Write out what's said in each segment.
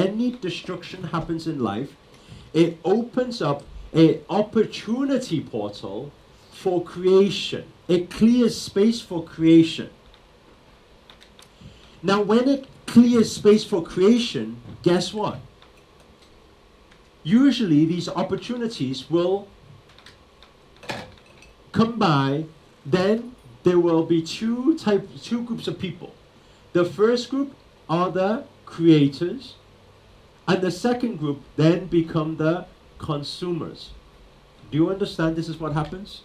any destruction happens in life, it opens up an opportunity portal for creation. It clears space for creation. Now, when it clears space for creation, guess what? Usually, these opportunities will come by. Then there will be two groups of people. The first group are the creators, and the second group then become the consumers. Do you understand this is what happens?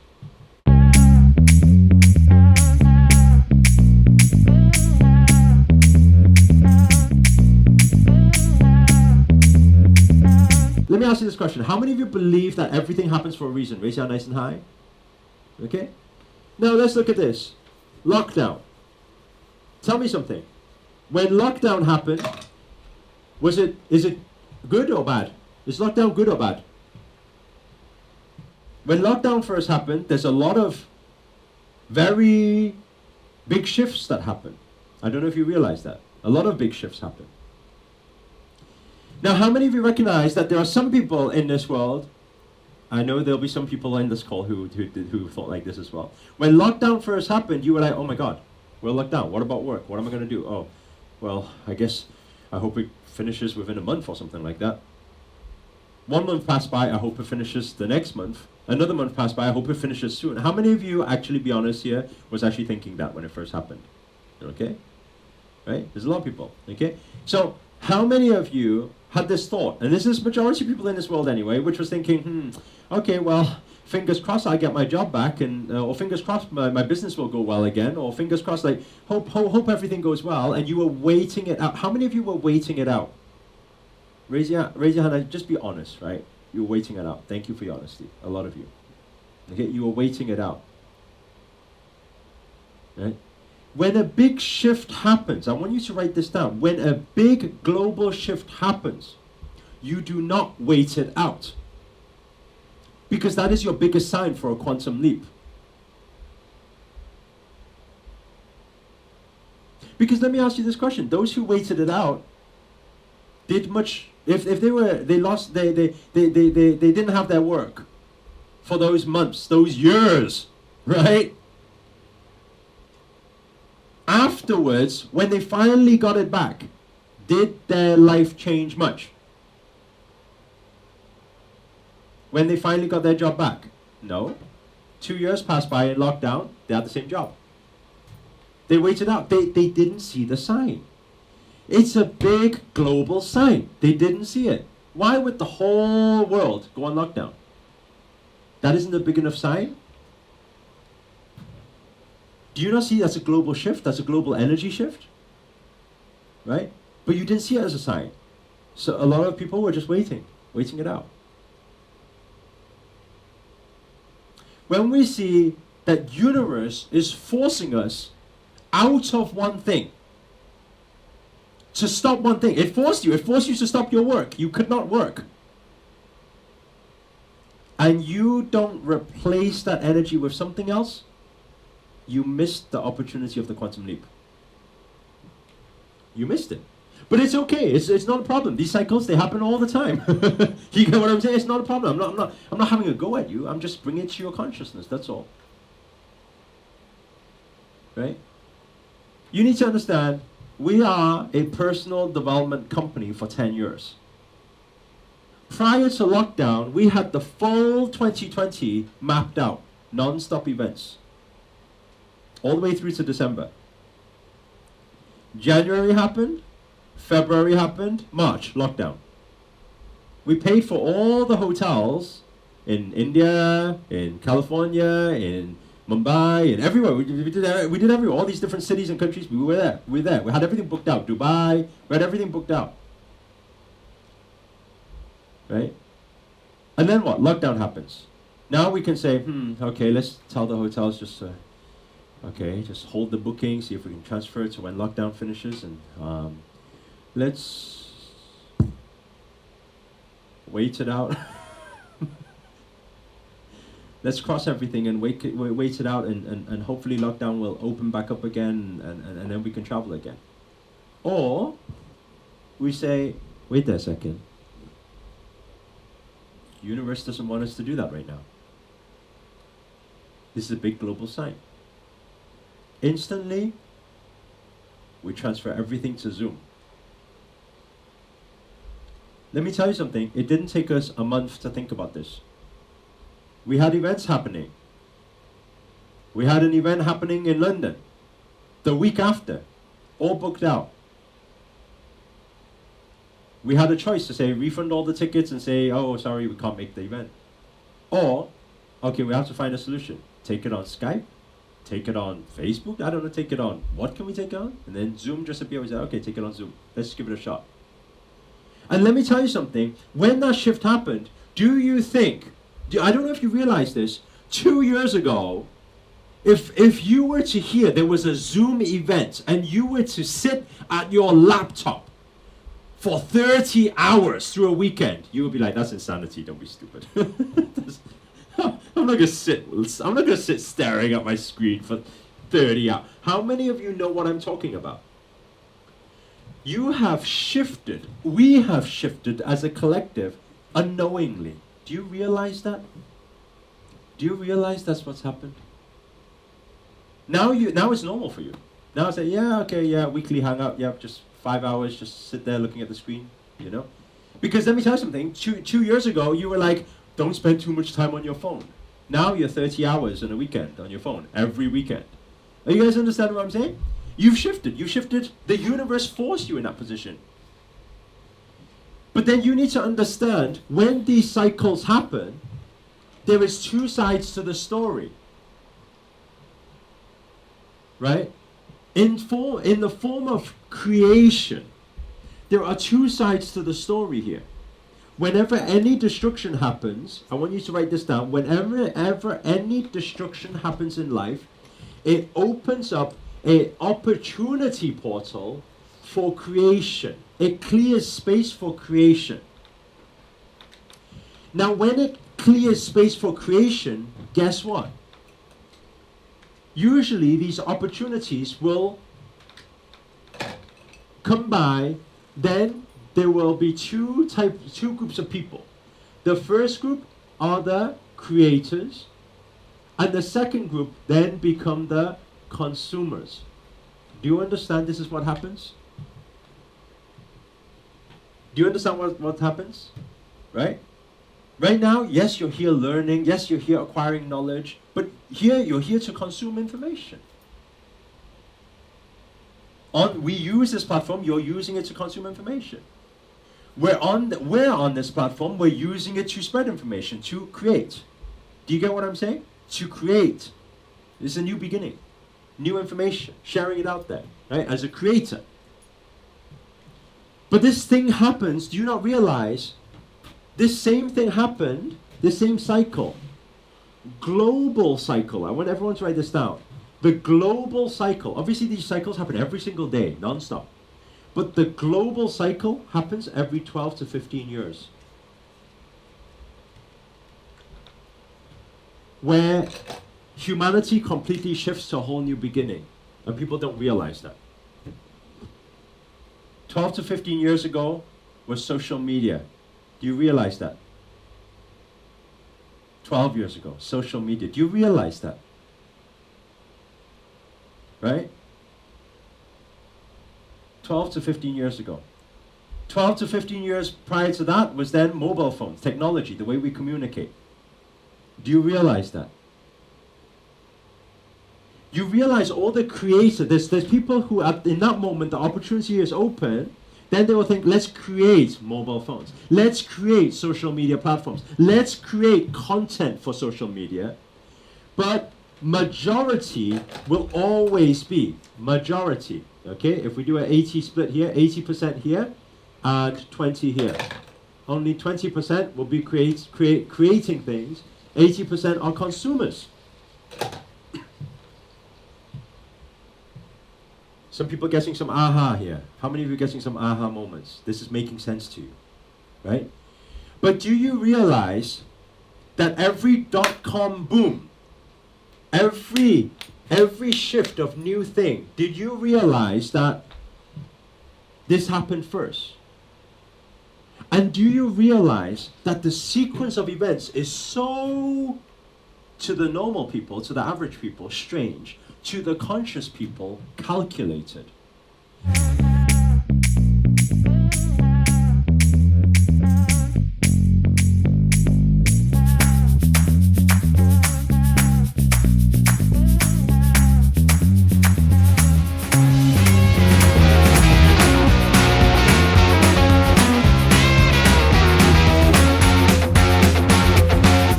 Let me ask you this question. How many of you believe that everything happens for a reason? Raise your hand nice and high. Okay? Now let's look at this. Lockdown. Tell me something. When lockdown happened, is it good or bad? Is lockdown good or bad? When lockdown first happened, there's a lot of very big shifts that happen. I don't know if you realize that. A lot of big shifts happen. Now, how many of you recognize that there are some people in this world? I know there'll be some people in this call who thought like this as well. When lockdown first happened, you were like, oh my God, we're locked down. What about work? What am I going to do? Oh, well, I hope it finishes within a month or something like that. 1 month passed by, I hope it finishes the next month. Another month passed by, I hope it finishes soon. How many of you, actually be honest here, was actually thinking that when it first happened? Okay? Right? There's a lot of people. Okay? So, how many of you had this thought, and this is majority of people in this world anyway, which was thinking, okay, well, fingers crossed I get my job back, and or fingers crossed my business will go well again, or fingers crossed, like, hope everything goes well, and you were waiting it out. How many of you were waiting it out? Raise your hand and just be honest, right? You were waiting it out. Thank you for your honesty. A lot of you. Okay, you were waiting it out. Right? When a big shift happens, I want you to write this down. When a big global shift happens, you do not wait it out. Because that is your biggest sign for a quantum leap. Because let me ask you this question. Those who waited it out did much, if they didn't have their work for those months, those years, right? Afterwards, when they finally got it back, did their life change much? When they finally got their job back? No. 2 years passed by in lockdown, they had the same job. They waited out. They didn't see the sign. It's a big global sign. They didn't see it. Why would the whole world go on lockdown? That isn't a big enough sign? Do you not see that's a global shift? That's a global energy shift? Right? But you didn't see it as a sign. So a lot of people were just waiting it out. When we see that universe is forcing us out of one thing, to stop one thing. It forced you to stop your work. You could not work. And you don't replace that energy with something else, you missed the opportunity of the quantum leap. You missed it. But it's okay. It's not a problem. These cycles, they happen all the time. You get what I'm saying? It's not a problem. I'm not having a go at you. I'm just bringing it to your consciousness. That's all. Right? You need to understand, we are a personal development company for 10 years. Prior to lockdown, we had the full 2020 mapped out. Non-stop events. All the way through to December. January happened. February happened. March, lockdown. We paid for all the hotels in India, in California, in Mumbai, and everywhere. We did everywhere. All these different cities and countries. We were there. We had everything booked out. Dubai. We had everything booked out. Right? And then what? Lockdown happens. Now we can say, okay, let's tell the hotels just hold the booking, see if we can transfer it to when lockdown finishes, and let's wait it out. Let's cross everything and wait it out, and hopefully lockdown will open back up again, and then we can travel again. Or we say, Wait there a second. The universe doesn't want us to do that right now. This is a big global sign. Instantly, we transfer everything to Zoom. Let me tell you something. It didn't take us a month to think about this. We had events happening. We had an event happening in London the week after, all booked out. We had a choice to say refund all the tickets and say, oh, sorry, we can't make the event. Or, okay, we have to find a solution. Take it on Skype, take it on Facebook, I don't know, take it on, what can we take it on? And then Zoom just appeared, we said, okay, take it on Zoom. Let's give it a shot. And let me tell you something, when that shift happened, do you think, I don't know if you realize this, 2 years ago, if you were to hear there was a Zoom event and you were to sit at your laptop for 30 hours through a weekend, you would be like, that's insanity, don't be stupid. I'm not gonna sit staring at my screen for 30 hours. How many of you know what I'm talking about? You have shifted, we have shifted as a collective unknowingly. Do you realize that? Do you realize that's what's happened? Now it's normal for you. Now it's like, yeah, okay, yeah, weekly hangout, yeah, just 5 hours, just sit there looking at the screen, you know? Because let me tell you something, two years ago, you were like, don't spend too much time on your phone. Now you're 30 hours in a weekend on your phone, every weekend. Are you guys understand what I'm saying? You've shifted, the universe forced you in that position. But then you need to understand, when these cycles happen, there is two sides to the story. Right? In the form of creation, there are two sides to the story here. Whenever any destruction happens, I want you to write this down. Whenever any destruction happens in life, it opens up an opportunity portal for creation. It clears space for creation. Now, when it clears space for creation, guess what? Usually these opportunities will come by, then there will be two groups of people. The first group are the creators, and the second group then become the consumers. Do you understand this is what happens? Do you understand what happens? Right? Right now, yes, you're here learning, yes, you're here acquiring knowledge, but here, you're here to consume information. We use this platform, you're using it to consume information. We're on this platform, we're using it to spread information, to create. Do you get what I'm saying? To create. This is a new beginning. New information, sharing it out there, right, as a creator. But this thing happens, do you not realize, this same thing happened, this same cycle, global cycle. I want everyone to write this down. The global cycle, obviously these cycles happen every single day, non-stop. But the global cycle happens every 12 to 15 years. Where humanity completely shifts to a whole new beginning. And people don't realize that. 12 to 15 years ago was social media. Do you realize that? 12 years ago, social media. Do you realize that? Right? 12 to 15 years ago. 12 to 15 years prior to that was then mobile phones, technology, the way we communicate. Do you realize that? You realize all the creators, there's people who in that moment the opportunity is open, then they will think, let's create mobile phones. Let's create social media platforms. Let's create content for social media. But majority will always be majority. Okay, if we do an 80 split here, 80% here, and 20 here. Only 20% will be creating things. 80% are consumers. Some people getting some aha here. How many of you getting some aha moments? This is making sense to you, right? But do you realize that every dot-com boom, every shift of new thing, did you realize that this happened first? And do you realize that the sequence of events is so, to the normal people, to the average people, strange, to the conscious people, calculated?